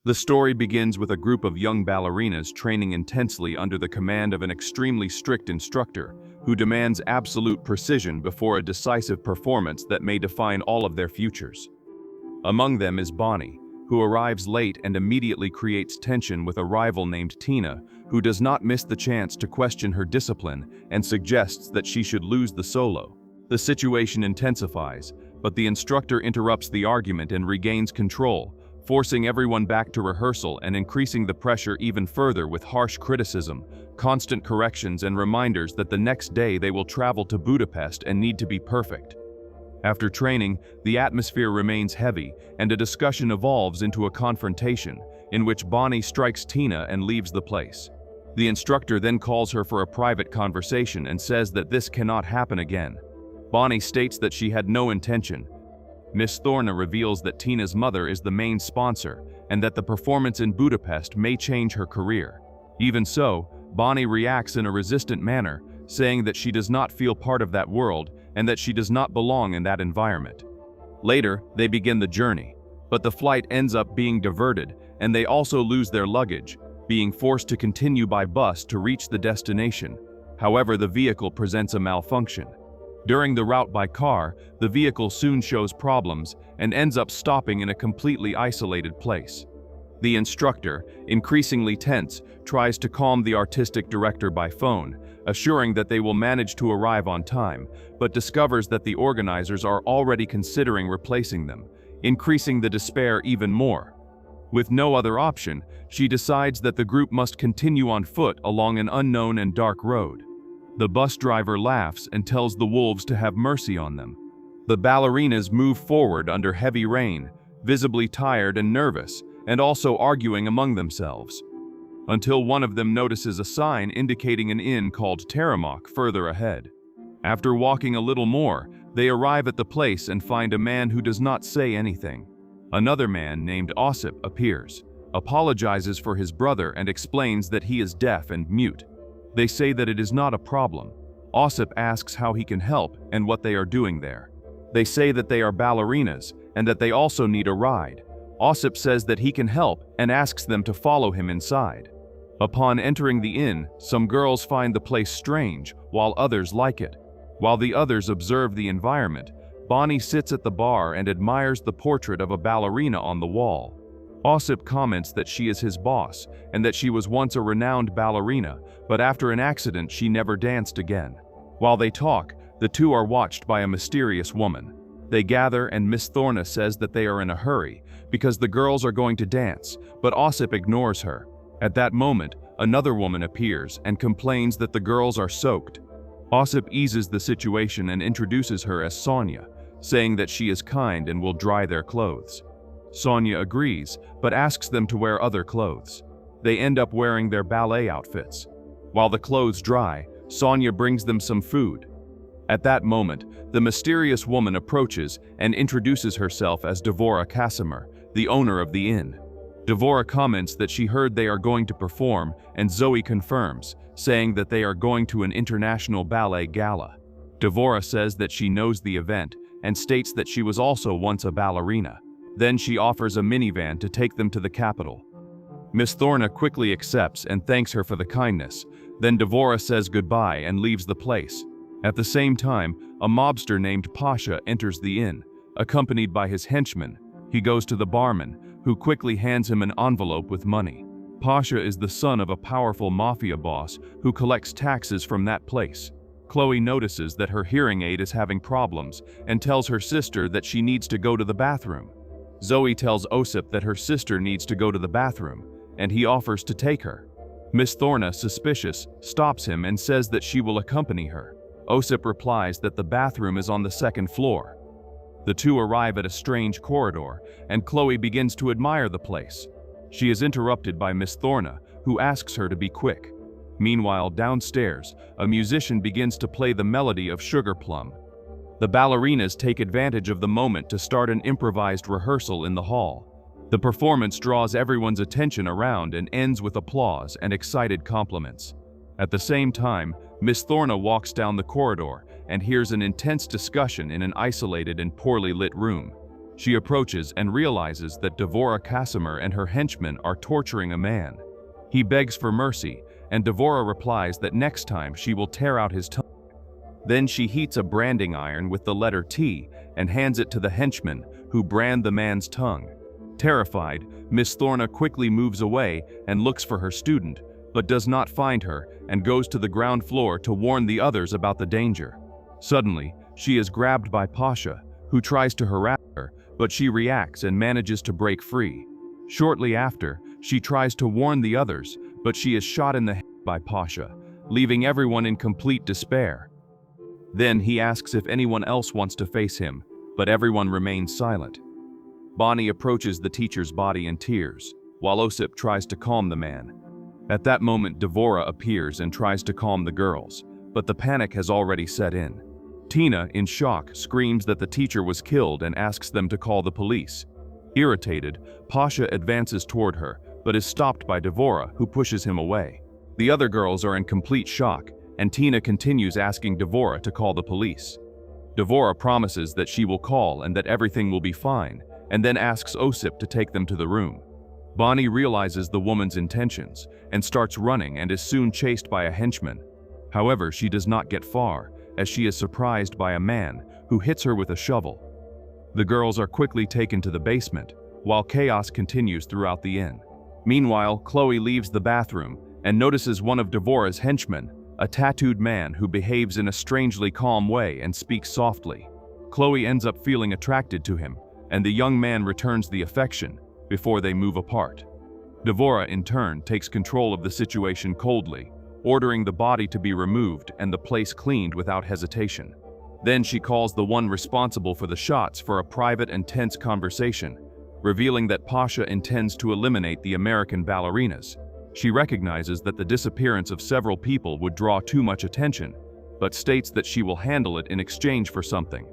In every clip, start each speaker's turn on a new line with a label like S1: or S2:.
S1: The story begins with a group of young ballerinas training intensely under the command of an extremely strict instructor who demands absolute precision before a decisive performance that may define all of their futures. Among them is Bonnie, who arrives late and immediately creates tension with a rival named Tina, who does not miss the chance to question her discipline and suggests that she should lose the solo. The situation intensifies, but the instructor interrupts the argument and regains control, forcing everyone back to rehearsal and increasing the pressure even further with harsh criticism, constant corrections, and reminders that the next day they will travel to Budapest and need to be perfect. After training, the atmosphere remains heavy, and a discussion evolves into a confrontation, in which Bonnie strikes Tina and leaves the place. The instructor then calls her for a private conversation and says that this cannot happen again. Bonnie states that she had no intention. Miss Thorna reveals that Tina's mother is the main sponsor and that the performance in Budapest may change her career. Even so, Bonnie reacts in a resistant manner, saying that she does not feel part of that world and that she does not belong in that environment. Later, they begin the journey, but the flight ends up being diverted and they also lose their luggage, being forced to continue by bus to reach the destination. However, the vehicle presents a malfunction. During the route by car, the vehicle soon shows problems and ends up stopping in a completely isolated place. The instructor, increasingly tense, tries to calm the artistic director by phone, assuring that they will manage to arrive on time, but discovers that the organizers are already considering replacing them, increasing the despair even more. With no other option, she decides that the group must continue on foot along an unknown and dark road. The bus driver laughs and tells the wolves to have mercy on them. The ballerinas move forward under heavy rain, visibly tired and nervous, and also arguing among themselves, until one of them notices a sign indicating an inn called Terramok further ahead. After walking a little more, they arrive at the place and find a man who does not say anything. Another man named Osip appears, apologizes for his brother and explains that he is deaf and mute. They say that it is not a problem. Osip asks how he can help and what they are doing there. They say that they are ballerinas and that they also need a ride. Osip says that he can help and asks them to follow him inside. Upon entering the inn, some girls find the place strange, while others like it. While the others observe the environment, Bonnie sits at the bar and admires the portrait of a ballerina on the wall. Osip comments that she is his boss and that she was once a renowned ballerina, but after an accident she never danced again. While they talk, the two are watched by a mysterious woman. They gather and Miss Thorna says that they are in a hurry because the girls are going to dance, but Osip ignores her. At that moment, another woman appears and complains that the girls are soaked. Osip eases the situation and introduces her as Sonia, saying that she is kind and will dry their clothes. Sonia agrees, but asks them to wear other clothes. They end up wearing their ballet outfits. While the clothes dry, Sonia brings them some food. At that moment, the mysterious woman approaches and introduces herself as Devora Casimir, the owner of the inn. Devora comments that she heard they are going to perform, and Zoe confirms, saying that they are going to an international ballet gala. Devora says that she knows the event and states that she was also once a ballerina. Then she offers a minivan to take them to the capital. Miss Thorna quickly accepts and thanks her for the kindness. Then Devora says goodbye and leaves the place. At the same time, a mobster named Pasha enters the inn, accompanied by his henchman. He goes to the barman, who quickly hands him an envelope with money. Pasha is the son of a powerful mafia boss who collects taxes from that place. Chloe notices that her hearing aid is having problems and tells her sister that she needs to go to the bathroom. Zoe tells Osip that her sister needs to go to the bathroom, and he offers to take her. Miss Thorna, suspicious, stops him and says that she will accompany her. Osip replies that the bathroom is on the second floor. The two arrive at a strange corridor, and Chloe begins to admire the place. She is interrupted by Miss Thorna, who asks her to be quick. Meanwhile, downstairs, a musician begins to play the melody of Sugar Plum. The ballerinas take advantage of the moment to start an improvised rehearsal in the hall. The performance draws everyone's attention around and ends with applause and excited compliments. At the same time, Miss Thorna walks down the corridor and hears an intense discussion in an isolated and poorly lit room. She approaches and realizes that Devora Casimir and her henchmen are torturing a man. He begs for mercy, and Devora replies that next time she will tear out his tongue. Then she heats a branding iron with the letter T and hands it to the henchmen, who brand the man's tongue. Terrified, Miss Thorna quickly moves away and looks for her student, but does not find her and goes to the ground floor to warn the others about the danger. Suddenly, she is grabbed by Pasha, who tries to harass her, but she reacts and manages to break free. Shortly after, she tries to warn the others, but she is shot in the head by Pasha, leaving everyone in complete despair. Then he asks if anyone else wants to face him, but everyone remains silent. Bonnie approaches the teacher's body in tears, while Osip tries to calm the man. At that moment, Devora appears and tries to calm the girls, but the panic has already set in. Tina, in shock, screams that the teacher was killed and asks them to call the police. Irritated, Pasha advances toward her, but is stopped by Devora, who pushes him away. The other girls are in complete shock, and Tina continues asking Devora to call the police. Devora promises that she will call and that everything will be fine, and then asks Osip to take them to the room. Bonnie realizes the woman's intentions and starts running and is soon chased by a henchman. However, she does not get far, as she is surprised by a man who hits her with a shovel. The girls are quickly taken to the basement, while chaos continues throughout the inn. Meanwhile, Chloe leaves the bathroom and notices one of Devora's henchmen, a tattooed man who behaves in a strangely calm way and speaks softly. Chloe ends up feeling attracted to him, and the young man returns the affection before they move apart. Devora, in turn, takes control of the situation coldly, ordering the body to be removed and the place cleaned without hesitation. Then she calls the one responsible for the shots for a private and tense conversation, revealing that Pasha intends to eliminate the American ballerinas. She recognizes that the disappearance of several people would draw too much attention, but states that she will handle it in exchange for something.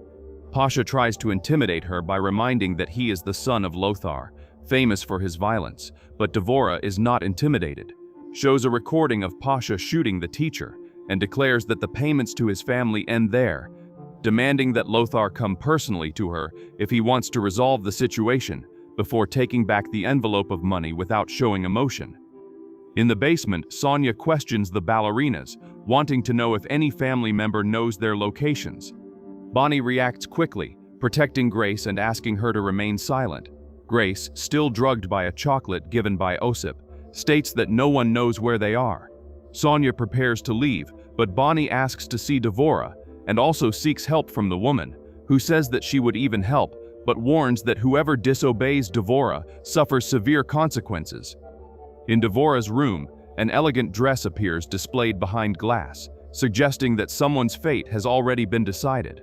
S1: Pasha tries to intimidate her by reminding that he is the son of Lothar, famous for his violence, but Devora is not intimidated, shows a recording of Pasha shooting the teacher, and declares that the payments to his family end there, demanding that Lothar come personally to her if he wants to resolve the situation, before taking back the envelope of money without showing emotion. In the basement, Sonia questions the ballerinas, wanting to know if any family member knows their locations. Bonnie reacts quickly, protecting Grace and asking her to remain silent. Grace, still drugged by a chocolate given by Osip, states that no one knows where they are. Sonia prepares to leave, but Bonnie asks to see Devora and also seeks help from the woman, who says that she would even help, but warns that whoever disobeys Devora suffers severe consequences. In Devora's room, an elegant dress appears displayed behind glass, suggesting that someone's fate has already been decided.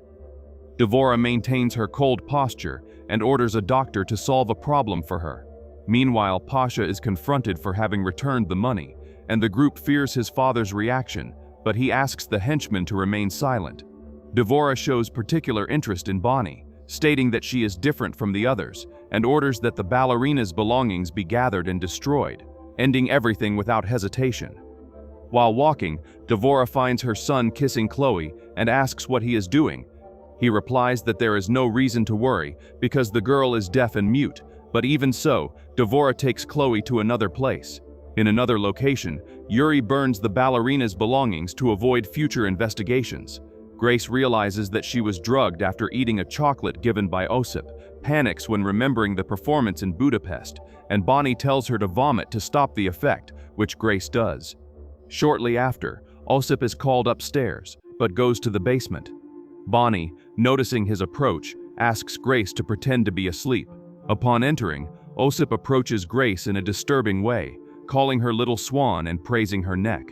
S1: Devora maintains her cold posture and orders a doctor to solve a problem for her. Meanwhile, Pasha is confronted for having returned the money, and the group fears his father's reaction, but he asks the henchman to remain silent. Devora shows particular interest in Bonnie, stating that she is different from the others, and orders that the ballerina's belongings be gathered and destroyed, ending everything without hesitation. While walking, Devora finds her son kissing Chloe and asks what he is doing. He replies that there is no reason to worry because the girl is deaf and mute, but even so, Devora takes Chloe to another place. In another location, Yuri burns the ballerina's belongings to avoid future investigations. Grace realizes that she was drugged after eating a chocolate given by Osip, panics when remembering the performance in Budapest, and Bonnie tells her to vomit to stop the effect, which Grace does. Shortly after, Osip is called upstairs, but goes to the basement. Bonnie, noticing his approach, asks Grace to pretend to be asleep. Upon entering, Osip approaches Grace in a disturbing way, calling her little swan and praising her neck.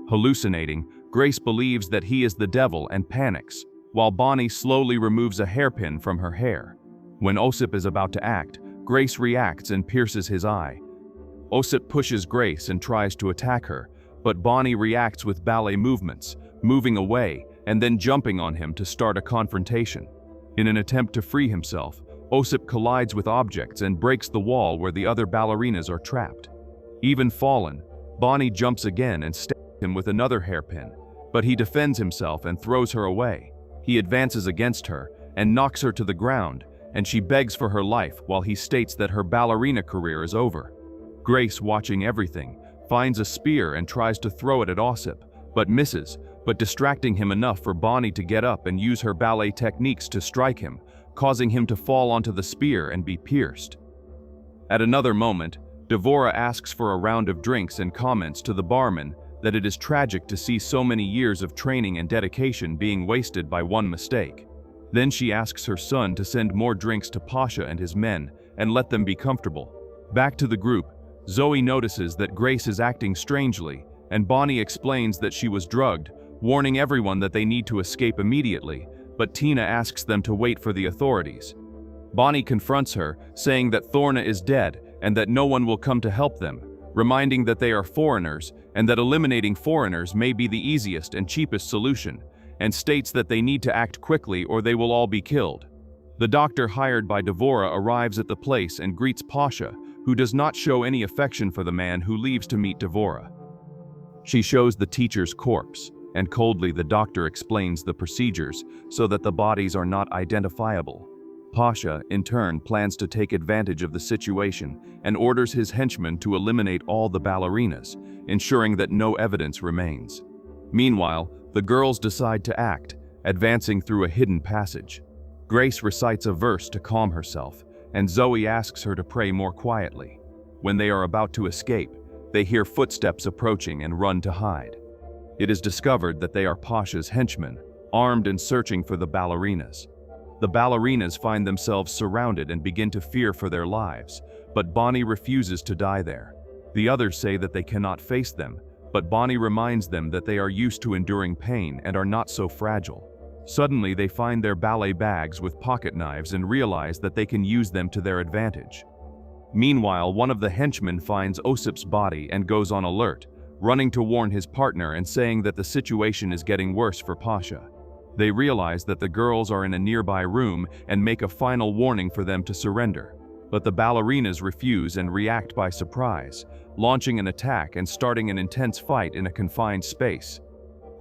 S1: Hallucinating, Grace believes that he is the devil and panics, while Bonnie slowly removes a hairpin from her hair. When Osip is about to act, Grace reacts and pierces his eye. Osip pushes Grace and tries to attack her, but Bonnie reacts with ballet movements, moving away and then jumping on him to start a confrontation. In an attempt to free himself, Osip collides with objects and breaks the wall where the other ballerinas are trapped. Even fallen, Bonnie jumps again and stabs him with another hairpin, but he defends himself and throws her away. He advances against her and knocks her to the ground, and she begs for her life while he states that her ballerina career is over. Grace, watching everything, finds a spear and tries to throw it at Ossip, but misses, distracting him enough for Bonnie to get up and use her ballet techniques to strike him, causing him to fall onto the spear and be pierced. At another moment, Devora asks for a round of drinks and comments to the barman that it is tragic to see so many years of training and dedication being wasted by one mistake. Then she asks her son to send more drinks to Pasha and his men and let them be comfortable. Back to the group, Zoe notices that Grace is acting strangely, and Bonnie explains that she was drugged, warning everyone that they need to escape immediately, but Tina asks them to wait for the authorities. Bonnie confronts her, saying that Thorna is dead and that no one will come to help them, reminding that they are foreigners and that eliminating foreigners may be the easiest and cheapest solution, and states that they need to act quickly or they will all be killed. The doctor hired by Devora arrives at the place and greets Pasha, who does not show any affection for the man who leaves to meet Devora. She shows the teacher's corpse, and coldly the doctor explains the procedures so that the bodies are not identifiable. Pasha, in turn, plans to take advantage of the situation and orders his henchmen to eliminate all the ballerinas, ensuring that no evidence remains. Meanwhile, the girls decide to act, advancing through a hidden passage. Grace recites a verse to calm herself, and Zoe asks her to pray more quietly. When they are about to escape, they hear footsteps approaching and run to hide. It is discovered that they are Pasha's henchmen, armed and searching for the ballerinas. The ballerinas find themselves surrounded and begin to fear for their lives, but Bonnie refuses to die there. The others say that they cannot face them, but Bonnie reminds them that they are used to enduring pain and are not so fragile. Suddenly, they find their ballet bags with pocket knives and realize that they can use them to their advantage. Meanwhile, one of the henchmen finds Ossip's body and goes on alert, running to warn his partner and saying that the situation is getting worse for Pasha. They realize that the girls are in a nearby room and make a final warning for them to surrender. But the ballerinas refuse and react by surprise, launching an attack and starting an intense fight in a confined space.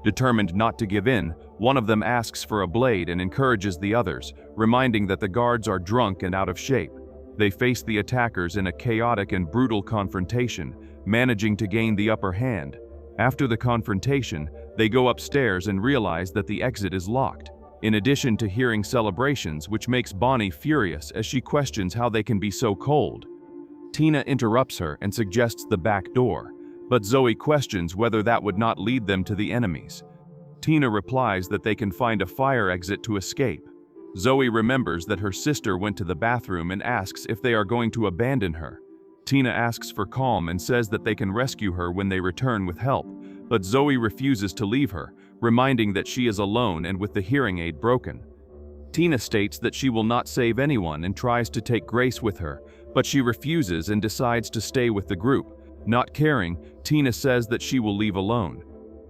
S1: Determined not to give in, one of them asks for a blade and encourages the others, reminding that the guards are drunk and out of shape. They face the attackers in a chaotic and brutal confrontation, managing to gain the upper hand. After the confrontation, they go upstairs and realize that the exit is locked, in addition to hearing celebrations, which makes Bonnie furious as she questions how they can be so cold. Tina interrupts her and suggests the back door, but Zoe questions whether that would not lead them to the enemies. Tina replies that they can find a fire exit to escape. Zoe remembers that her sister went to the bathroom and asks if they are going to abandon her. Tina asks for calm and says that they can rescue her when they return with help, but Zoe refuses to leave her, reminding that she is alone and with the hearing aid broken. Tina states that she will not save anyone and tries to take Grace with her, but she refuses and decides to stay with the group. Not caring, Tina says that she will leave alone.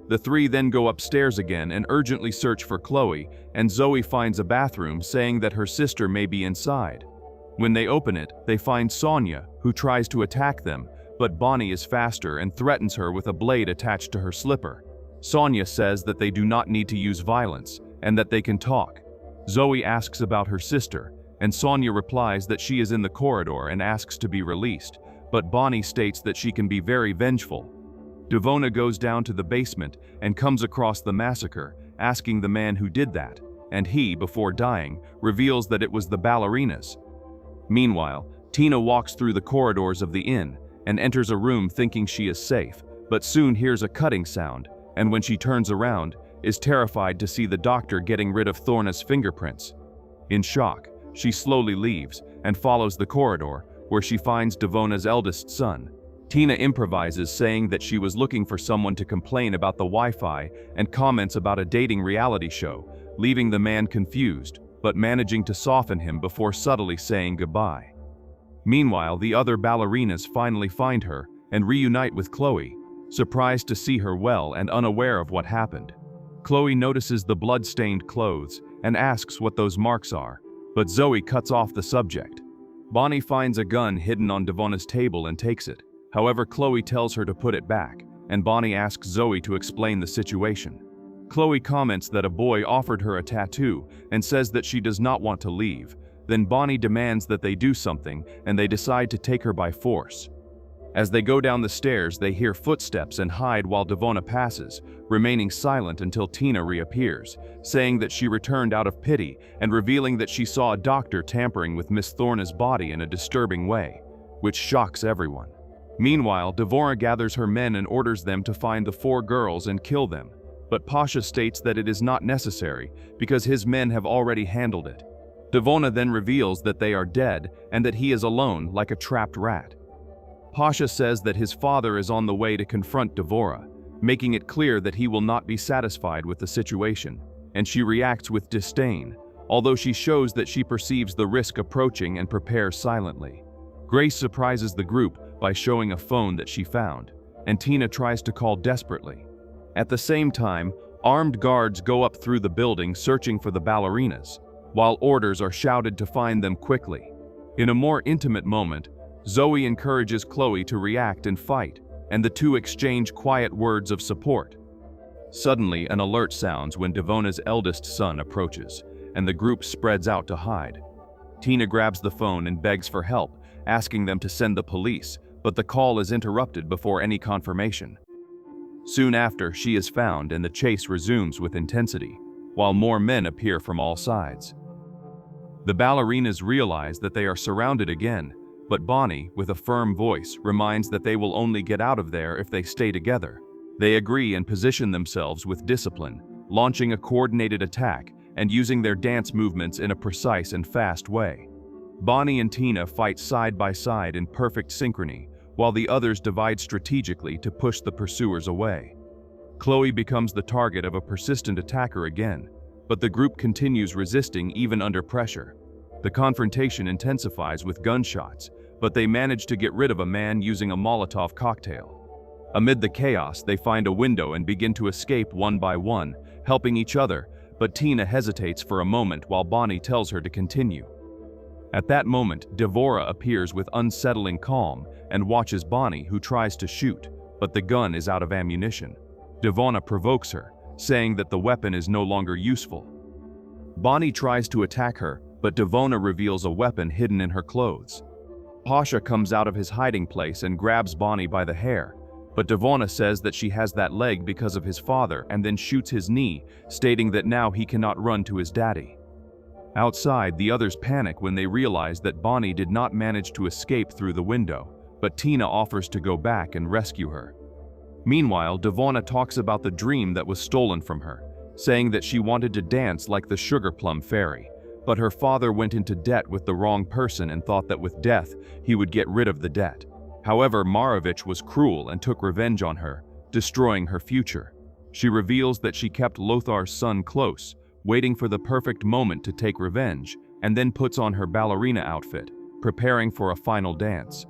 S1: The three then go upstairs again and urgently search for Chloe, and Zoe finds a bathroom, saying that her sister may be inside. When they open it, they find Sonia, who tries to attack them, but Bonnie is faster and threatens her with a blade attached to her slipper. Sonia says that they do not need to use violence, and that they can talk. Zoe asks about her sister, and Sonia replies that she is in the corridor and asks to be released, but Bonnie states that she can be very vengeful. Devona goes down to the basement and comes across the massacre, asking the man who did that, and he, before dying, reveals that it was the ballerinas. Meanwhile, Tina walks through the corridors of the inn and enters a room thinking she is safe, but soon hears a cutting sound, and when she turns around, is terrified to see the doctor getting rid of Thorna's fingerprints. In shock, she slowly leaves and follows the corridor, where she finds Devona's eldest son. Tina improvises, saying that she was looking for someone to complain about the Wi-Fi and comments about a dating reality show, leaving the man confused, but managing to soften him before subtly saying goodbye. Meanwhile, the other ballerinas finally find her and reunite with Chloe, surprised to see her well and unaware of what happened. Chloe notices the blood-stained clothes and asks what those marks are, but Zoe cuts off the subject. Bonnie finds a gun hidden on Devona's table and takes it. However, Chloe tells her to put it back, and Bonnie asks Zoe to explain the situation. Chloe comments that a boy offered her a tattoo and says that she does not want to leave. Then Bonnie demands that they do something, and they decide to take her by force. As they go down the stairs, they hear footsteps and hide while Devona passes, remaining silent until Tina reappears, saying that she returned out of pity and revealing that she saw a doctor tampering with Miss Thorna's body in a disturbing way, which shocks everyone. Meanwhile, Devona gathers her men and orders them to find the 4 girls and kill them, but Pasha states that it is not necessary because his men have already handled it. Devona then reveals that they are dead and that he is alone like a trapped rat. Pasha says that his father is on the way to confront Devora, making it clear that he will not be satisfied with the situation, and she reacts with disdain, although she shows that she perceives the risk approaching and prepares silently. Grace surprises the group by showing a phone that she found, and Tina tries to call desperately. At the same time, armed guards go up through the building searching for the ballerinas, while orders are shouted to find them quickly. In a more intimate moment, Zoe encourages Chloe to react and fight, and the two exchange quiet words of support. Suddenly, an alert sounds when Devona's eldest son approaches, and the group spreads out to hide. Tina grabs the phone and begs for help, asking them to send the police, but the call is interrupted before any confirmation. Soon after, she is found and the chase resumes with intensity, while more men appear from all sides. The ballerinas realize that they are surrounded again, but Bonnie, with a firm voice, reminds that they will only get out of there if they stay together. They agree and position themselves with discipline, launching a coordinated attack and using their dance movements in a precise and fast way. Bonnie and Tina fight side by side in perfect synchrony, while the others divide strategically to push the pursuers away. Chloe becomes the target of a persistent attacker again, but the group continues resisting even under pressure. The confrontation intensifies with gunshots, but they manage to get rid of a man using a Molotov cocktail. Amid the chaos, they find a window and begin to escape one by one, helping each other, but Tina hesitates for a moment while Bonnie tells her to continue. At that moment, Devora appears with unsettling calm and watches Bonnie, who tries to shoot, but the gun is out of ammunition. Devona provokes her, saying that the weapon is no longer useful. Bonnie tries to attack her, but Devona reveals a weapon hidden in her clothes. Pasha comes out of his hiding place and grabs Bonnie by the hair, but Devona says that she has that leg because of his father and then shoots his knee, stating that now he cannot run to his daddy. Outside, the others panic when they realize that Bonnie did not manage to escape through the window, but Tina offers to go back and rescue her. Meanwhile, Devona talks about the dream that was stolen from her, saying that she wanted to dance like the Sugar Plum Fairy, but her father went into debt with the wrong person and thought that with death, he would get rid of the debt. However, Marovich was cruel and took revenge on her, destroying her future. She reveals that she kept Lothar's son close, waiting for the perfect moment to take revenge, and then puts on her ballerina outfit, preparing for a final dance.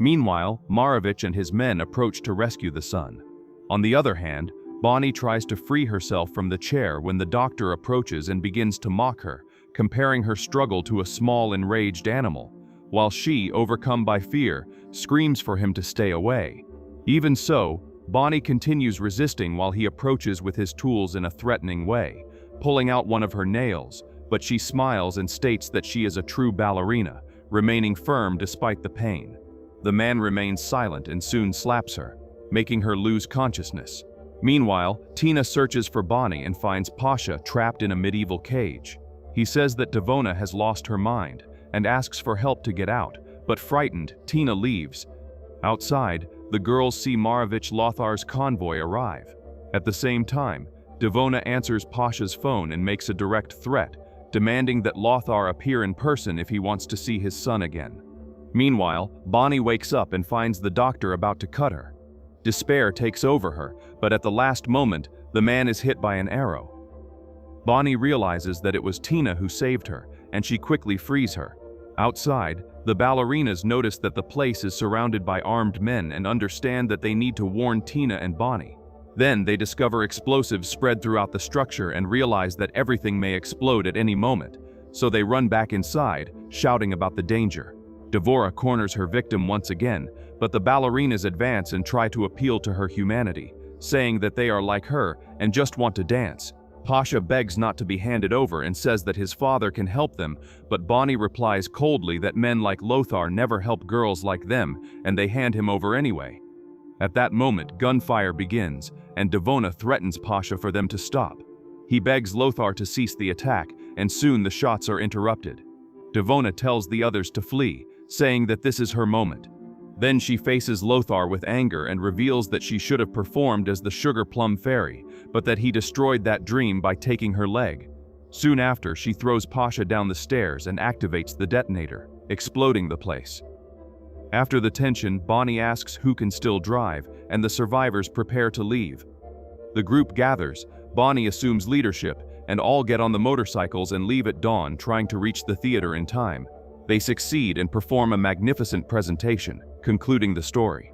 S1: Meanwhile, Marovich and his men approach to rescue the son. On the other hand, Bonnie tries to free herself from the chair when the doctor approaches and begins to mock her, comparing her struggle to a small enraged animal, while she, overcome by fear, screams for him to stay away. Even so, Bonnie continues resisting while he approaches with his tools in a threatening way, pulling out one of her nails, but she smiles and states that she is a true ballerina, remaining firm despite the pain. The man remains silent and soon slaps her, making her lose consciousness. Meanwhile, Tina searches for Bonnie and finds Pasha trapped in a medieval cage. He says that Devona has lost her mind and asks for help to get out, but frightened, Tina leaves. Outside, the girls see Marovich Lothar's convoy arrive. At the same time, Devona answers Pasha's phone and makes a direct threat, demanding that Lothar appear in person if he wants to see his son again. Meanwhile, Bonnie wakes up and finds the doctor about to cut her. Despair takes over her, but at the last moment, the man is hit by an arrow. Bonnie realizes that it was Tina who saved her, and she quickly frees her. Outside, the ballerinas notice that the place is surrounded by armed men and understand that they need to warn Tina and Bonnie. Then they discover explosives spread throughout the structure and realize that everything may explode at any moment, so they run back inside, shouting about the danger. Devora corners her victim once again, but the ballerinas advance and try to appeal to her humanity, saying that they are like her and just want to dance. Pasha begs not to be handed over and says that his father can help them, but Bonnie replies coldly that men like Lothar never help girls like them, and they hand him over anyway. At that moment, gunfire begins, and Devona threatens Pasha for them to stop. He begs Lothar to cease the attack, and soon the shots are interrupted. Devona tells the others to flee, saying that this is her moment. Then she faces Lothar with anger and reveals that she should have performed as the Sugar Plum Fairy, but that he destroyed that dream by taking her leg. Soon after, she throws Pasha down the stairs and activates the detonator, exploding the place. After the tension, Bonnie asks who can still drive, and the survivors prepare to leave. The group gathers, Bonnie assumes leadership, and all get on the motorcycles and leave at dawn, trying to reach the theater in time. They succeed and perform a magnificent presentation, concluding the story.